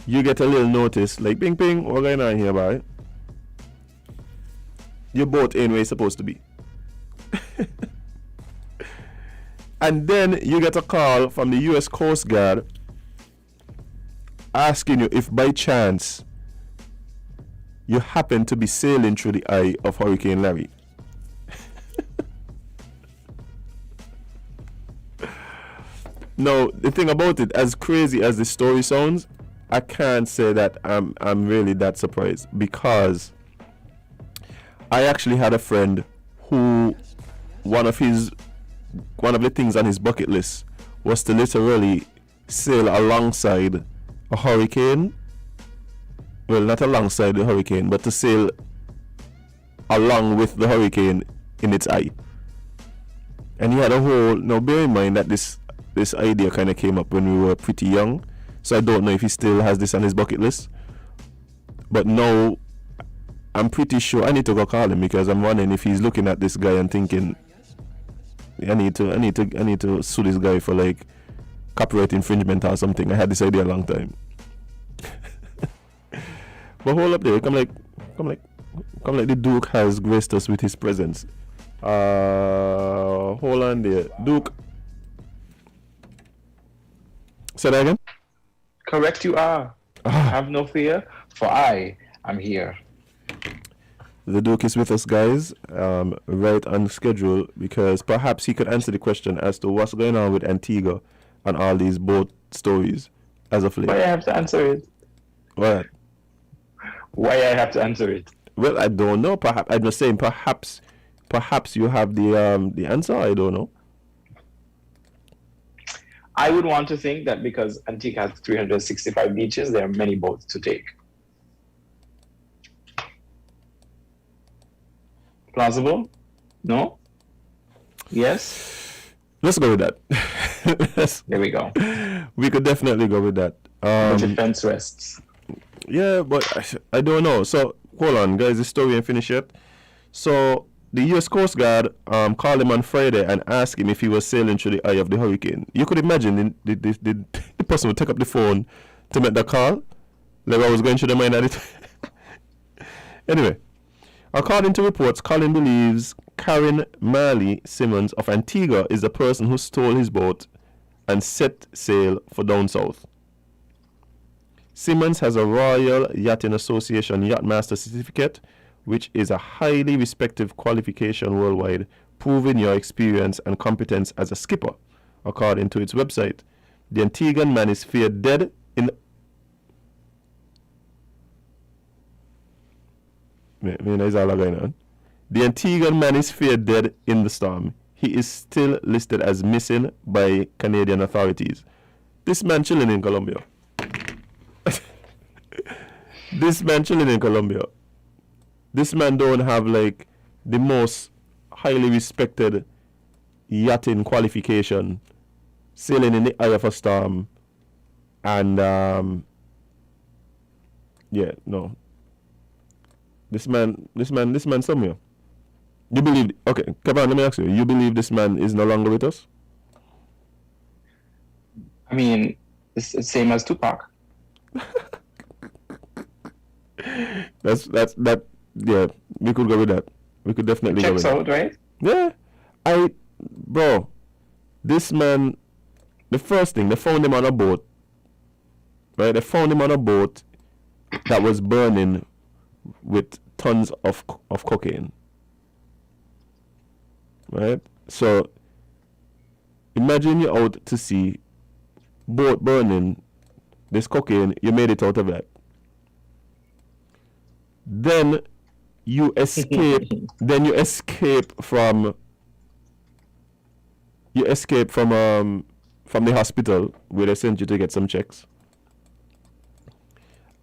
You get a little notice, like, ping ping, what's going on here, boy? Your boat ain't where it's supposed to be. And then you get a call from the U.S. Coast Guard asking you if by chance you happen to be sailing through the eye of Hurricane Larry. Now, the thing about it, as crazy as the story sounds, I can't say that I'm really that surprised, because I actually had a friend who one of the things on his bucket list was to literally sail alongside a hurricane. Well, not alongside the hurricane, but to sail along with the hurricane in its eye. And he had a whole, now bear in mind that this idea kind of came up when we were pretty young, so I don't know if he still has this on his bucket list. But now I'm pretty sure I need to go call him, because I'm wondering if he's looking at this guy and thinking, I need to sue this guy for like copyright infringement or something. I had this idea a long time. But hold up there, come like the Duke has graced us with his presence. Hold on there, Duke. Say that again? Correct you are. Have no fear, for I am here. The Duke is with us, guys, right on schedule, because perhaps he could answer the question as to what's going on with Antigua and all these boat stories as of late. Why I have to answer it? What? Why I have to answer it? Well, I don't know. Perhaps I'm just saying. Perhaps you have the answer. I don't know. I would want to think that because Antigua has 365 beaches, there are many boats to take. Plausible? No? Yes? Let's go with that. There we go. We could definitely go with that. The defense rests. Yeah, but I don't know. So, hold on, guys. The story ain't finished yet. So, the U.S. Coast Guard called him on Friday and asked him if he was sailing through the eye of the hurricane. You could imagine the person would take up the phone to make the call. Like I was going through the mind at it. Anyway, according to reports, Colin believes Karen Marley Simmons of Antigua is the person who stole his boat and set sail for down south. Simmons has a Royal Yachting Association Yachtmaster certificate, which is a highly respected qualification worldwide, proving your experience and competence as a skipper, according to its website. The Antiguan man is feared dead in... Is all going on? The Antiguan man is feared dead in the storm. He is still listed as missing by Canadian authorities. This man chilling in Colombia. This man chilling in Colombia. This man don't have like the most highly respected yachting qualification, sailing in the eye of a storm, and yeah, no. This man somewhere. You believe? Okay, Kevon, let me ask you. You believe this man is no longer with us? I mean, it's the same as Tupac. That. Yeah, we could go with that. We could definitely go with Checks out, that. right? Yeah, bro, this man. The first thing, they found him on a boat. Right, they found him on a boat that was burning with tons of cocaine. Right? So imagine you're out to sea, boat burning, this cocaine, you made it out of that. Then you escape from the hospital where they sent you to get some checks.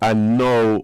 And now